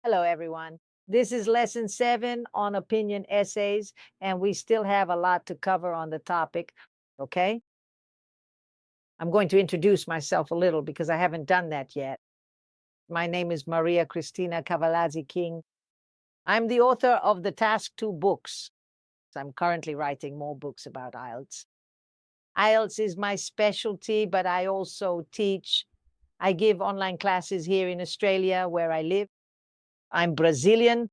Hello, everyone. This is lesson 7 on opinion essays, and we still have a lot to cover on the topic. Okay. I'm going to introduce myself a little because I haven't done that yet. My name is Maria Cristina Cavalazzi King. I'm the author of the Task 2 books. I'm currently writing more books about IELTS. IELTS is my specialty, but I also teach. I give online classes here in Australia where I live. I'm Brazilian.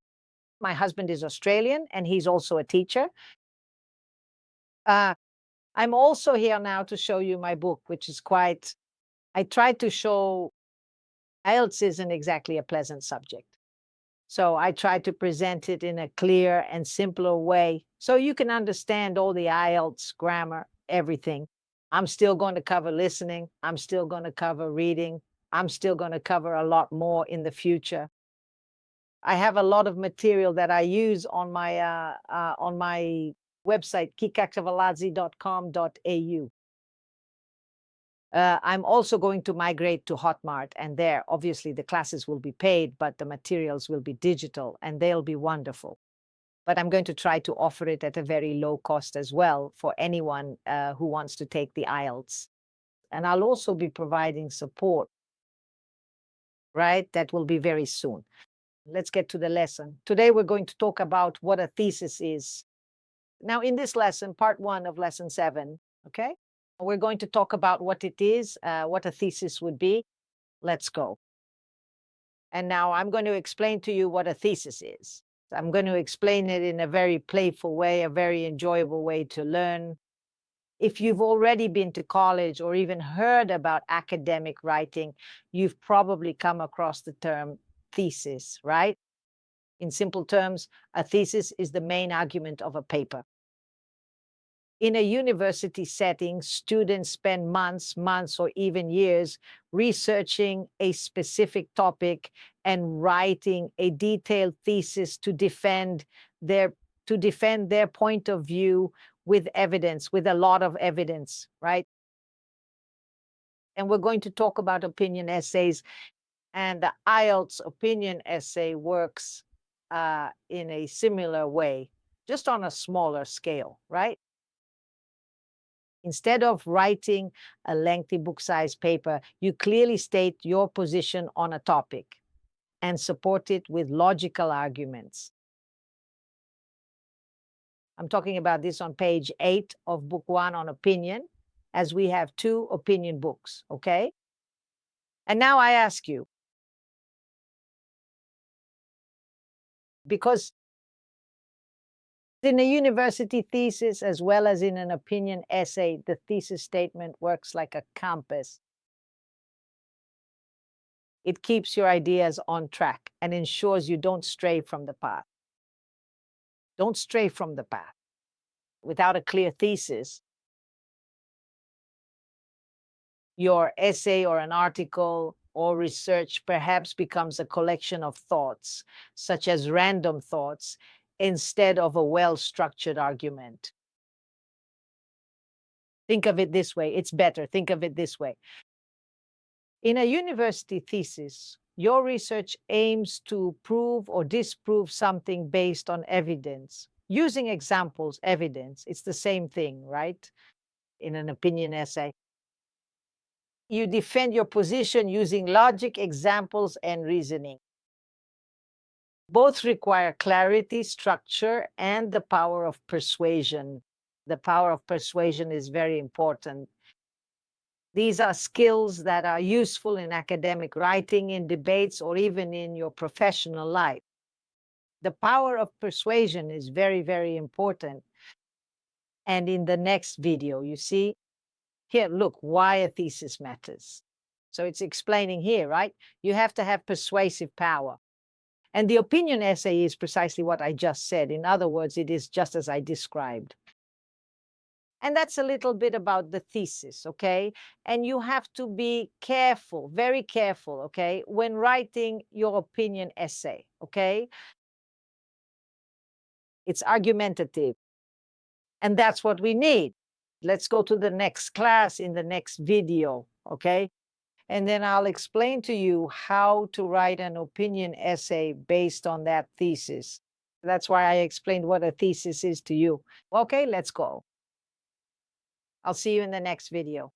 My husband is Australian, and he's also a teacher. Uh, I'm also here now to show you my book, which is I tried to show IELTS isn't exactly a pleasant subject. So I tried to present it in a clear and simpler way so you can understand all the IELTS grammar, everything. I'm still going to cover listening. I'm still going to cover reading. I'm still going to cover a lot more in the future. I have a lot of material that I use on my website, kikacavalazzi.com.au. I'm also going to migrate to Hotmart, and there, obviously, the classes will be paid, but the materials will be digital, and they'll be wonderful. But I'm going to try to offer it at a very low cost as well for anyone who wants to take the IELTS. And I'll also be providing support, right? That will be very soon. Let's get to the lesson. Today, we're going to talk about what a thesis is. Now, in this lesson, part 1 of lesson 7, okay, we're going to talk about what it is, what a thesis would be. Let's go. And now I'm going to explain to you what a thesis is. I'm going to explain it in a very playful way, a very enjoyable way to learn. If you've already been to college or even heard about academic writing, you've probably come across the term thesis, right? In simple terms, a thesis is the main argument of a paper. In a university setting, students spend months, or even years researching a specific topic and writing a detailed thesis to defend their point of view with evidence, with a lot of evidence, right? And we're going to talk about opinion essays, and the IELTS opinion essay works in a similar way, just on a smaller scale, right? Instead of writing a lengthy book-sized paper, you clearly state your position on a topic and support it with logical arguments. I'm talking about this on page 8 of book 1 on opinion, as we have 2 opinion books, okay? And now I ask you, because in a university thesis, as well as in an opinion essay, the thesis statement works like a compass. It keeps your ideas on track and ensures you don't stray from the path. Don't stray from the path. Without a clear thesis, your essay or an article or research perhaps becomes a collection of thoughts, such as random thoughts, instead of a well-structured argument. Think of it this way. It's better. Think of it this way. In a university thesis, your research aims to prove or disprove something based on evidence. Using examples, evidence, it's the same thing, right? In an opinion essay. You defend your position using logic, examples, and reasoning. Both require clarity, structure, and the power of persuasion. The power of persuasion is very important. These are skills that are useful in academic writing, in debates, or even in your professional life. The power of persuasion is very, very important. And in the next video, you see, here, look, why a thesis matters. So it's explaining here, right? You have to have persuasive power. And the opinion essay is precisely what I just said. In other words, it is just as I described. And that's a little bit about the thesis, okay? And you have to be careful, very careful, okay, when writing your opinion essay, okay? It's argumentative. And that's what we need. Let's go to the next class in the next video, okay? And then I'll explain to you how to write an opinion essay based on that thesis. That's why I explained what a thesis is to you. Okay, let's go. I'll see you in the next video.